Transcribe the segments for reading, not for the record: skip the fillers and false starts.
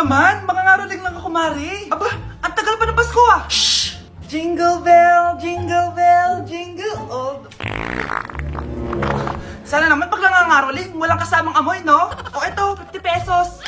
naman? Mangangaroling lang ako, Mari. Aba, ang tagal pa ng Pasko ah. Shh! Jingle bell, jingle bell, jingle all the... Sana naman pag nangangaroling, walang kasamang amoy, no? O eto, 50 pesos.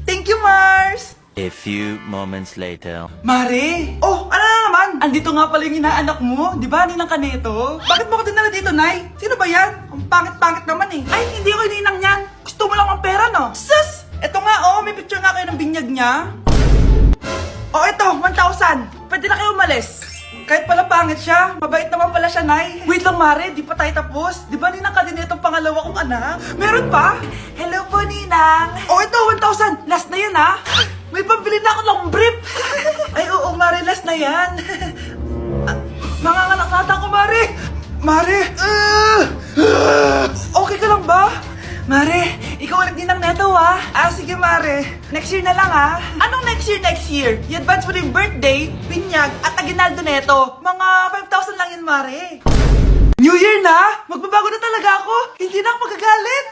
Thank you, Mars! A few moments later. Mari! Oh, ano na naman? Andito nga pala yung inaanak mo. Di ba, ninang ka nito? Bakit mo ko dinala dito, Nay? Sino ba yan? Ang pangit-pangit naman eh. Ay, hindi ko ninang yan. Gusto mo lang ang pera, no? Sus! Eto nga, oh. May picture nga kayo ng binyag niya. Oh, eto, 1,000. Pwede na kayo umalis. Kahit pala pangit siya, mabait naman pala siya, Nay. Wait lang, Mare, di pa tayo tapos. Di ba ninang ka din itong pangalawa kong anak? Meron pa? Hello po, ninang. Oh, ito, 1,000. Last na yun, ha? May pambili na ako ng brief. Ay, oo, Mare, last na yan. Manganganak nata ko, Mare. Mare! Okay ka lang ba? Mare, ikaw ulit din ang neto, ha? Sige, Mare. Next year na lang, ha? Anong next year, next year? I-advance mo na yung birthday, binyag, at aginaldo neto. Mga 5,000 lang yun, Mare. New Year na? Magbabago na talaga ako. Hindi na ako magagalit.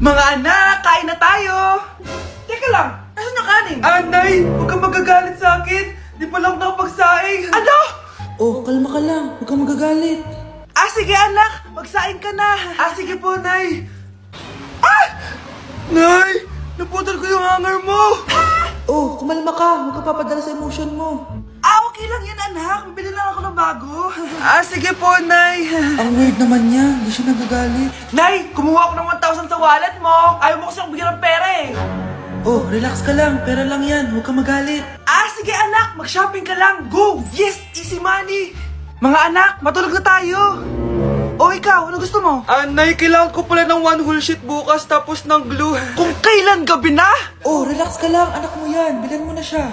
Mga anak, kain na tayo. Teka lang, nasan yung kanin? Nay, huwag kang magagalit sa akin. Di pa lang nakapagsaing. Ano? Oh, kalma ka lang. Huwag kang magagalit. Sige anak, magsaing ka na. Sige po, Nay. Nay, naputol ko yung hanger mo. Oh, kumalma ka. Huwag ka papadala sa emotion mo. Okay lang yan, anak. Bibili lang ako ng bago. Sige po, Nay. Ang weird naman niya. Hindi siya nagagalit. Nay, kumuha ako ng 1,000 sa wallet mo. Ayaw mo kasi akong bigyan ng pera eh. Oh, relax ka lang. Pera lang yan. Huwag kang magalit. Sige anak, mag-shopping ka lang. Go! Yes, easy money. Mga anak, matulog na tayo. Ikaw, ano gusto mo? Nay, kailangan ko pala ng one whole sheet bukas tapos ng glue. Kung kailan gabi na? Oh, relax ka lang. Anak mo yan. Bilan mo na siya.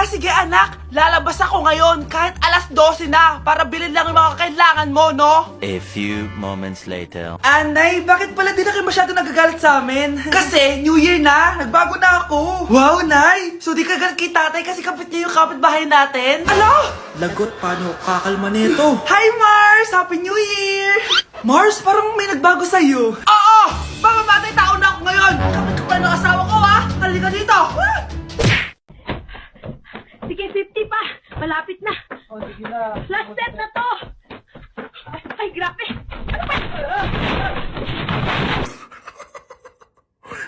Sige anak, lalabas ako ngayon kahit alas 12 na para bilhin lang yung mga kailangan mo, no? A few moments later. Nay, bakit pala di na kayo masyado nagagalit sa amin? Kasi New Year na, nagbago na ako. Wow, Nay! So di ka galit kay tatay kasi kapit niya yung kapitbahay natin? Ano? Lagot, paano kakalma nito? Hi Mars! Happy New Year! Mars, parang may nagbago sa'yo. Oo! Mamamatay tao na ako ngayon! Kapit ko pa ng asawa ko, ha? Halika dito! Sige, 50 pa. Malapit na. Sige na. Last set na to. Ay, grabe. Ano ba?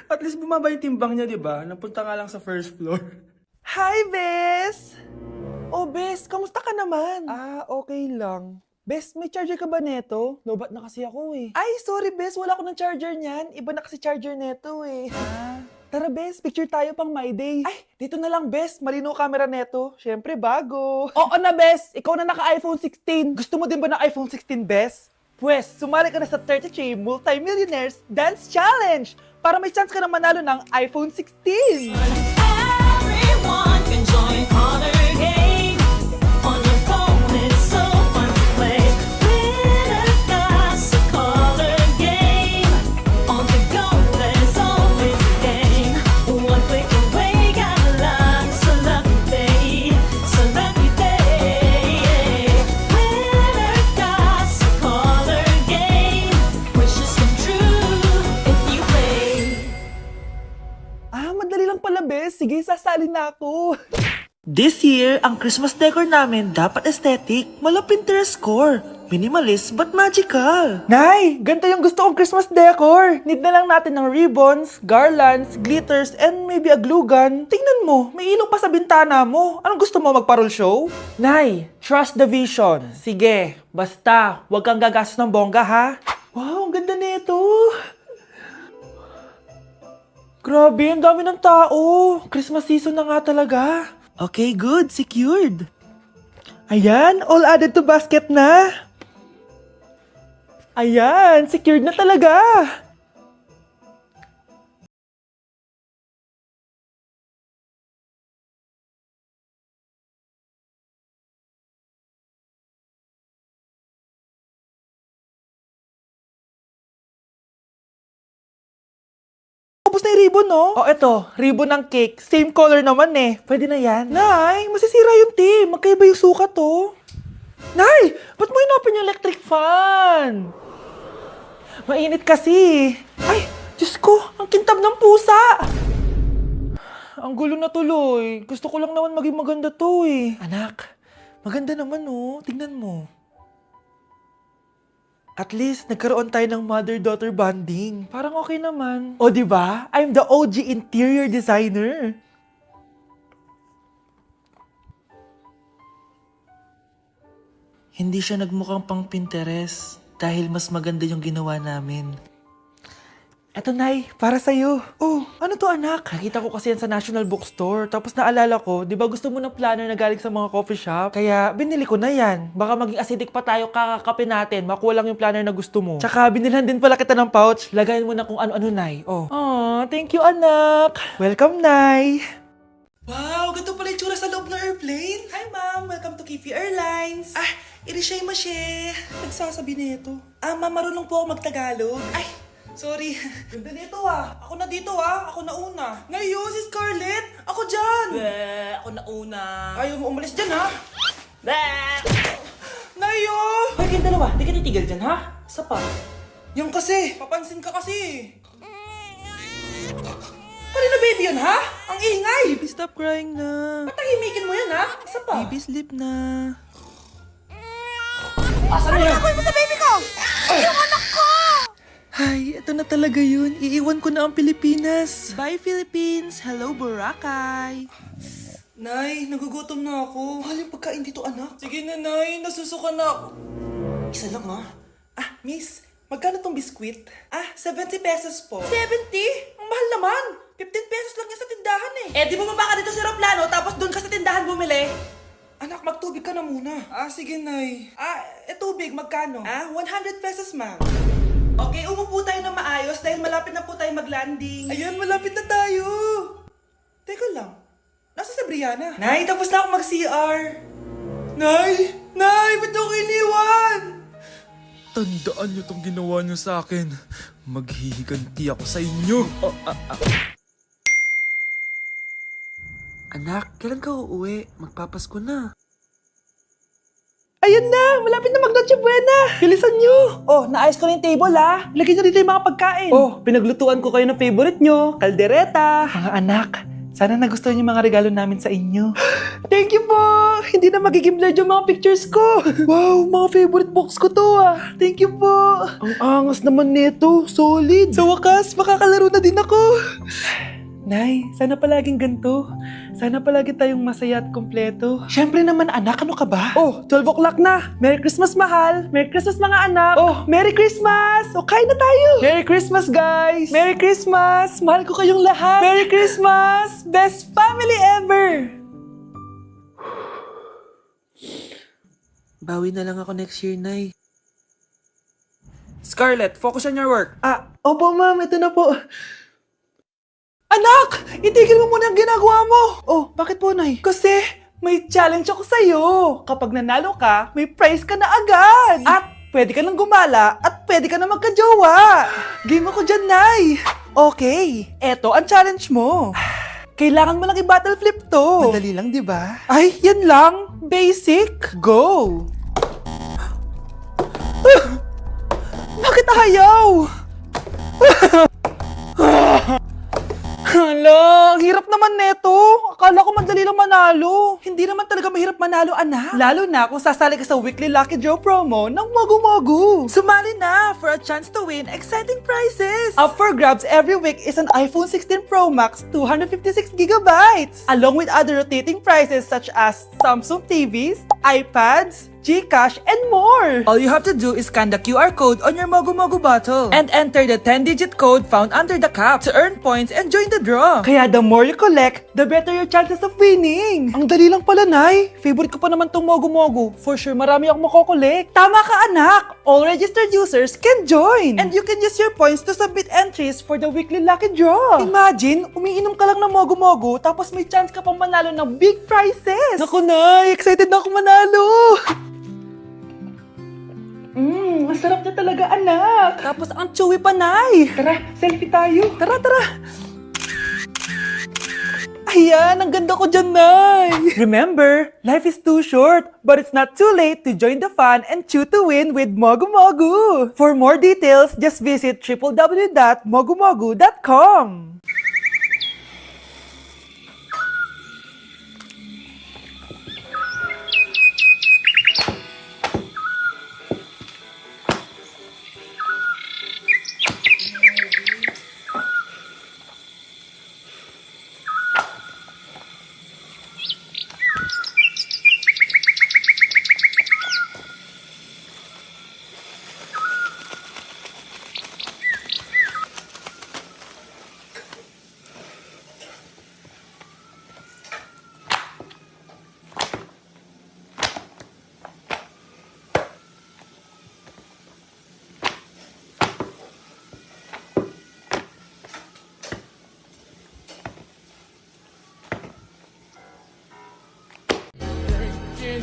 At least bumaba yung timbang niya, di ba? Napunta nga lang sa first floor. Hi, Bes! Bes, kamusta ka naman? Okay lang. Bes, may charger ka ba neto? Lobat na kasi ako eh. Ay, sorry Bes, wala ako ng charger niyan. Iba na kasi charger neto eh. Tara Bes, picture tayo pang My Day. Ay, dito na lang Bes, malino camera neto. Syempre bago. Oo na Bes, ikaw na naka-iPhone 16. Gusto mo din ba ng iPhone 16 Bes? Pwes, sumali ka na sa 33 Multi-Millionaires Dance Challenge para may chance ka na manalo ng iPhone 16. Everyone can join Color Game. On your phone, it's so fun to play. Winner's got a color game. On the go, there's always a game. One click away, got a lot. So lucky day, so lucky day. Winner's got a color game. Wishes come true if you play. Madali lang pala, Bes. Sige, sasali na ako. This year, ang Christmas decor namin dapat aesthetic, mala Pinterest score. Minimalist but magical. Nay, ganito yung gusto kong Christmas decor. Need na lang natin ng ribbons, garlands, glitters, and maybe a glue gun. Tingnan mo, may ilaw pa sa bintana mo. Anong gusto mo, mag-parol show? Nay, trust the vision. Sige, basta, huwag kang gagastos ng bongga, ha? Wow, ang ganda nito. Grabe, ang dami ng tao. Christmas season na nga talaga. Okay, good. Secured. Ayan, all added to basket na. Ayan, secured na talaga. Tapos na yung ribbon, no? Eto, ribbon ng cake. Same color naman eh. Pwede na yan. Nay, masisira yung team. Magkaiba yung sukat, oh. Nay, ba't mo inopin yung electric fan? Mainit kasi. Ay, Diyos ko, ang kintab ng pusa. ang gulo na tuloy. Gusto ko lang naman maging maganda to eh. Anak, maganda naman oh. Tingnan mo. At least, nagkaroon tayo ng mother-daughter bonding. Parang okay naman. O, di ba? I'm the OG interior designer. Hindi siya nagmukhang pang Pinterest dahil mas maganda yung ginawa namin. Eto, Nay, para sa'yo. Oh, ano to, anak? Nakita ko kasi yan sa National Bookstore. Tapos naalala ko, di ba gusto mo ng planner na galing sa mga coffee shop? Kaya binili ko na yan. Baka maging acidic pa tayo kakakapin natin. Makuha lang yung planner na gusto mo. Tsaka binilhan din pala kita ng pouch. Lagayin mo na kung ano-ano, Nay. Oh. Aw, thank you, anak. Welcome, Nay. Wow, ganito pala yung tsura sa loob ng airplane. Hi, Ma'am. Welcome to Kifi Airlines. Irishay masye. Nagsasabi na ito. Ma'am, marunong po ako magtagalog. Ay, sorry. Ganda nito Ako na dito Ako na una. Ngayon, si Scarlett. Ako dyan. Ako na una. Ayaw mo umalis dyan Nayo! Hoy, kayong dalawa. Di ka titigil dyan Isa pa. Yung kasi. Papansin ka kasi. Pari na baby yun Ang ingay. Baby, stop crying na. Patahimikin mo yan Isa pa. Baby, sleep na. Asan na yan? Ano mo sa baby ko? Yung anak ko! Ay, ito na talaga yun. Iiwan ko na ang Pilipinas. Bye, Philippines. Hello, Boracay. Nay, nagugutom na ako. Mahal yung pagkain dito, anak. Sige na, Nay. Nasusuka na ako. Isa lang, Miss, magkano tong biskwit? 70 pesos po. 70? Ang mahal naman. 15 pesos lang yan sa tindahan di bumaba ka dito sa aeroplano tapos doon ka sa tindahan bumili? Anak, magtubig ka na muna. Sige, Nay. Tubig, magkano? 100 pesos, ma'am. Okay, umupo tayo na maayos dahil malapit na po tayo mag-landing. Ayun, malapit na tayo. Teka lang. Nasa si Brianna? Nay, tapos na ako mag-CR. Nay! Nay! Ba't ako iniwan? Tandaan niyo tong ginawa niyo sa akin. Maghihiganti ako sa inyo. Anak, kailan ka uuwi? Magpapasko na. Ayun na! Malapit na mag-Noche Buena! Bilisan nyo! Naayos ko na yung table Lagyan nyo dito yung mga pagkain. Pinaglutuan ko kayo ng favorite nyo. Kaldereta. Mga anak, sana nagustuhan yung mga regalo namin sa inyo. Thank you po! Hindi na magiging blurred yung mga pictures ko. Wow, mga favorite box ko to Thank you po. Ang angas naman nito. Solid. Sa wakas, makakalaro na din ako. Nay, sana palaging ganito. Sana palagi tayong masaya at kompleto. Siyempre naman, anak, ano ka ba? 12 o'clock na. Merry Christmas, mahal. Merry Christmas, mga anak. Merry Christmas! Kain na tayo. Merry Christmas, guys. Merry Christmas. Mahal ko kayong lahat. Merry Christmas. Best family ever. Bawi na lang ako next year, Nay. Scarlett, focus on your work. Opo, ma'am. Ito na po. Anak! Itigil mo muna ang ginagawa mo! Bakit po, Nay? Kasi may challenge ako sa'yo. Kapag nanalo ka, may prize ka na agad. At pwede ka nang gumala at pwede ka na magka-jowa. Game ako dyan, Nay. Okay, eto ang challenge mo. Kailangan mo lang i-battle flip to. Madali lang, di ba? Ay, yan lang. Basic. Go! Bakit ayaw? Hala, ang hirap naman neto. Akala ko madali lang manalo. Hindi naman talaga mahirap manalo, anak. Lalo na kung sasali ka sa weekly Lucky Draw promo ng Mogu-Mogu. Sumali na for a chance to win exciting prizes. Up for grabs every week is an iPhone 16 Pro Max 256GB, along with other rotating prizes such as Samsung TVs, iPads, GCash, and more! All you have to do is scan the QR code on your Mogu-Mogu bottle and enter the 10-digit code found under the cap to earn points and join the draw. Kaya the more you collect, the better your chances of winning. Ang dali lang pala, Nay. Favorite ko pa naman tong Mogu-Mogu. For sure, marami akong makokolekt. Tama ka, anak! All registered users can join! And you can use your points to submit entries for the weekly lucky draw. Imagine, umiinom ka lang ng Mogu-Mogu tapos may chance ka pang manalo ng big prizes. Naku, Nay! Excited na ako manalo! Masarap na talaga, anak. Tapos ang chewy pa, Nay. Tara, selfie tayo. Tara, tara. Ayan, ang ganda ko dyan, Nay. Remember, life is too short, but it's not too late to join the fun and chew to win with Mogu-Mogu. For more details, just visit www.mogumogu.com.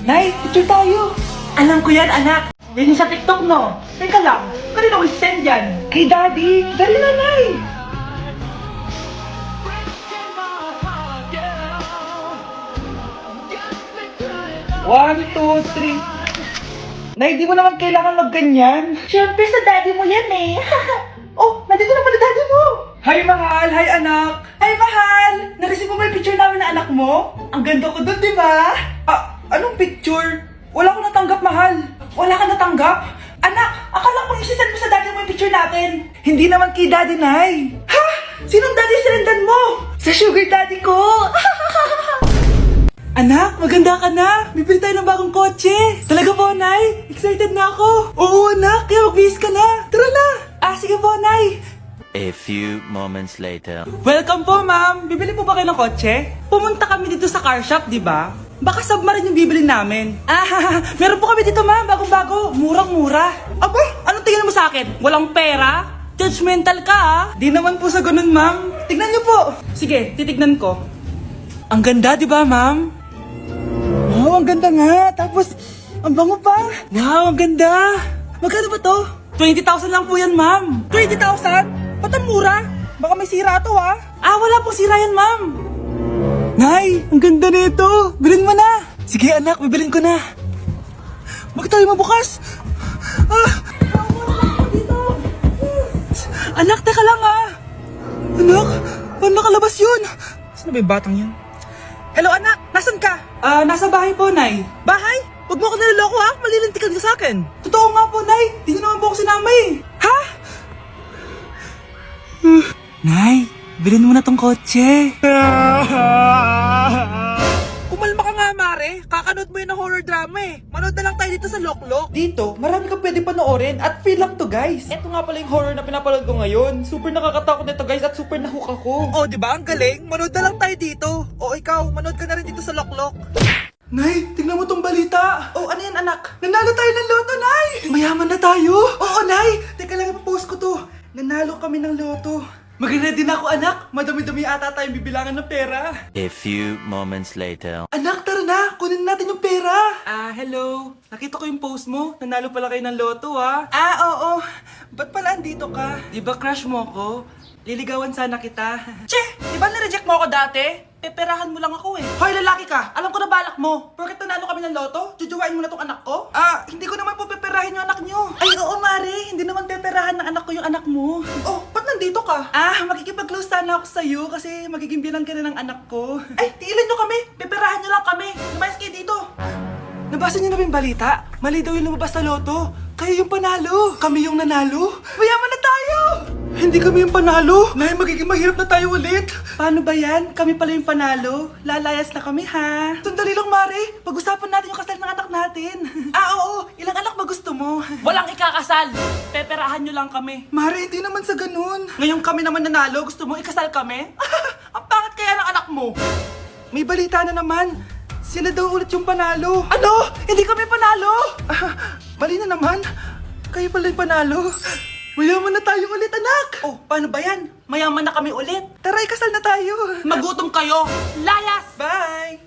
Nay, picture tayo. Alam ko yan, anak. Yan yung sa TikTok, no? Teka lang, kanino ko send yan? Kay Daddy. Dali na, Nay. One, two, three. Nay, di mo naman kailangan magganyan. Siyempre, sa daddy mo yan eh. Oh, nandito na pala daddy mo. Hi, mahal! Hi, anak! Hi, mahal! Nareceive mo ba yung picture namin na anak mo? Ang ganda ko doon, di ba? Ah, anong picture? Wala ko natanggap, mahal. Wala ka natanggap? Anak, akala ko isisend mo sa daddy mo yung picture natin. Hindi naman kay daddy, Nay. Ha? Sinong daddy sinendan mo? Sa sugar daddy ko! Anak, maganda ka na. Bibili tayo ng bagong kotse. Talaga po, Nay? Excited na ako. Oo, anak. Kaya magbihis ka na. Tara na. Ah, sige po, Nay. A few moments later. Welcome po, ma'am. Bibili po ba kayo ng kotse? Pumunta kami dito sa car shop, di ba? Baka submarine yung bibili namin. Ah, meron po kami dito, ma'am. Bagong-bago. Murang-mura. Abay, anong tingin mo sa akin? Walang pera? Judgmental ka, ah. Di naman po sa ganun, ma'am. Tignan niyo po. Sige, titignan ko. Ang ganda, di ba, ma'am? Wow, ang ganda nga. Tapos, ang bango pa. Wow, ang ganda. Magkano ba to? 20,000 lang po yan, ma'am. 20,000? Ba't ang mura? Baka may sira to, ha? Ah, wala pong sira yan, ma'am. Nay, ang ganda nito. Bilhin mo na. Sige, anak, bibilin ko na. Bakit tayo mabukas? Ah! Anak, teka lang, ha? Anak, paano nakalabas yun? Saan ba yung batang yun? Hello, anak. Nasaan ka? Nasa bahay po, Nay. Bahay? Huwag mo ako niloloko, ha? Malilintikan ka sa akin. Totoo nga po, Nay. Di niyo naman po ako sinama, eh. Ha? Nay, bilhin mo na tong kotse. Kumalma ka nga, Mare. Kakanood mo yun ng horror drama, eh. Manood na lang tayo dito sa Loklok. Dito, marami ka pwede panoorin at free lang to, guys. Ito nga pala yung horror na pinapanood ko ngayon. Super nakakatakot nito, guys, at super nahook ako. Oh, di ba? Ang galing. Manood na lang tayo dito. O ikaw, manood ka na rin dito sa Loklok. Nay, tingnan mo tong balita. Oh, ano yan, anak? Nanalo tayo ng loto, Nay! Mayaman na tayo. Oo, Nay. Teka lang, ipapost ko to. Nanalo kami ng loto. Mag-ready na ako, anak. Madami-dami ata tayong bibilangan ng pera. A few moments later. Anak, tara na. Kunin natin yung pera. Hello. Nakita ko yung post mo. Nanalo pala kayo ng loto, ha? Oo. Ba't pala andito ka? Di ba crush mo ako? Liligawan sana kita. Che! Di ba na-reject mo ako dati? Peperahan mo lang ako eh. Hoy, lalaki ka! Alam ko na balak mo. Porket nanalo kami ng loto, jujuwain mo na tong anak ko? Hindi ko naman po peperahin yung anak nyo. Ay, oo, Mare. Hindi naman peperahan ng anak ko yung anak mo. Oh, ba't nandito ka? Makikipag-close sana ako sa'yo kasi magiging bilang ka na ng anak ko. Ay, tiilan nyo kami. Peperahan nyo lang kami. Lumayas kayo dito. Nabasa niyo na ba yung balita? Mali daw yung lumabas sa loto. Kayo yung panalo. Kami yung nanalo. Mayaman na tayo! Hindi kami yung panalo. Nay, magiging mahirap na tayo ulit. Paano ba yan? Kami pala yung panalo. Lalayas na kami, ha? Sandali lang, Mare. Pag-usapan natin yung kasal ng anak natin. Oo. Ilang anak ba gusto mo? Walang ikakasal. Peperahan nyo lang kami. Mare, hindi naman sa ganun. Ngayon kami naman nanalo. Gusto mo ikasal kami? Ang pangat kaya ng anak mo. May balita na naman. Sila daw ulit yung panalo. Ano? Hindi kami panalo! Mali na naman. Kayo pala yung panalo. Mayaman na tayo ulit, anak! Oh, paano ba yan? Mayaman na kami ulit. Tara, ikasal na tayo. Magutom kayo. Layas! Bye!